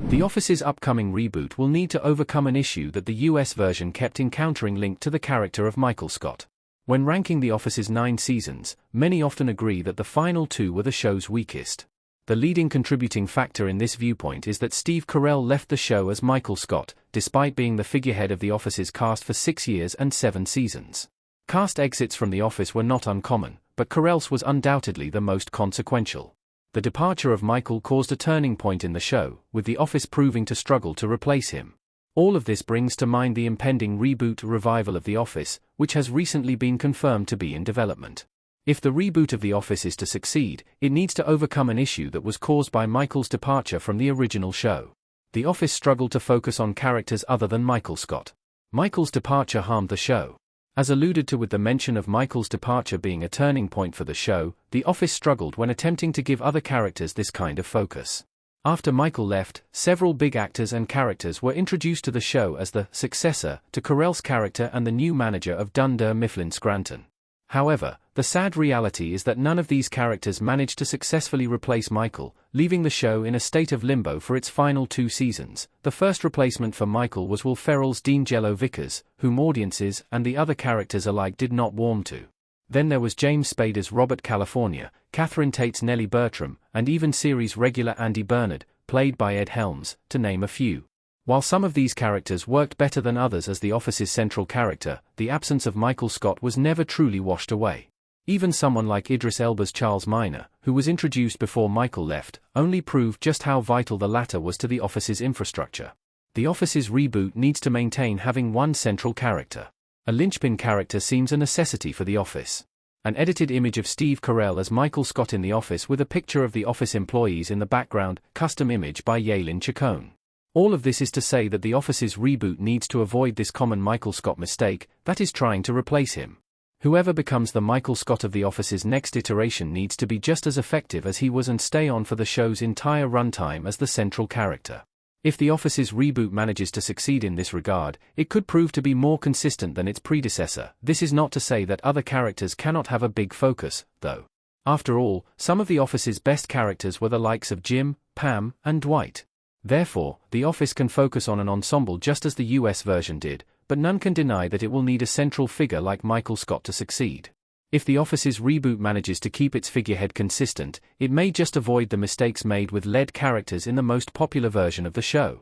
The Office's upcoming reboot will need to overcome an issue that the US version kept encountering linked to the character of Michael Scott. When ranking The Office's 9 seasons, many often agree that the final 2 were the show's weakest. The leading contributing factor in this viewpoint is that Steve Carell left the show as Michael Scott, despite being the figurehead of The Office's cast for 6 years and 7 seasons. Cast exits from The Office were not uncommon, but Carell's was undoubtedly the most consequential. The departure of Michael caused a turning point in the show, with The Office proving to struggle to replace him. All of this brings to mind the impending reboot revival of The Office, which has recently been confirmed to be in development. If the reboot of The Office is to succeed, it needs to overcome an issue that was caused by Michael's departure from the original show. The Office struggled to focus on characters other than Michael Scott. Michael's departure harmed the show. As alluded to with the mention of Michael's departure being a turning point for the show, The Office struggled when attempting to give other characters this kind of focus. After Michael left, several big actors and characters were introduced to the show as the successor to Carell's character and the new manager of Dunder Mifflin Scranton. However, the sad reality is that none of these characters managed to successfully replace Michael, leaving the show in a state of limbo for its final 2 seasons. The first replacement for Michael was Will Ferrell's Dean Jello Vickers, whom audiences and the other characters alike did not warm to. Then there was James Spader's Robert California, Catherine Tate's Nellie Bertram, and even series regular Andy Bernard, played by Ed Helms, to name a few. While some of these characters worked better than others as The Office's central character, the absence of Michael Scott was never truly washed away. Even someone like Idris Elba's Charles Minor, who was introduced before Michael left, only proved just how vital the latter was to The Office's infrastructure. The Office's reboot needs to maintain having one central character. A linchpin character seems a necessity for The Office. An edited image of Steve Carell as Michael Scott in The Office with a picture of The Office employees in the background, custom image by Yaelin Chacon. All of this is to say that The Office's reboot needs to avoid this common Michael Scott mistake, that is trying to replace him. Whoever becomes the Michael Scott of The Office's next iteration needs to be just as effective as he was and stay on for the show's entire runtime as the central character. If The Office's reboot manages to succeed in this regard, it could prove to be more consistent than its predecessor. This is not to say that other characters cannot have a big focus, though. After all, some of The Office's best characters were the likes of Jim, Pam, and Dwight. Therefore, The Office can focus on an ensemble just as the US version did, but none can deny that it will need a central figure like Michael Scott to succeed. If The Office's reboot manages to keep its figurehead consistent, it may just avoid the mistakes made with lead characters in the most popular version of the show.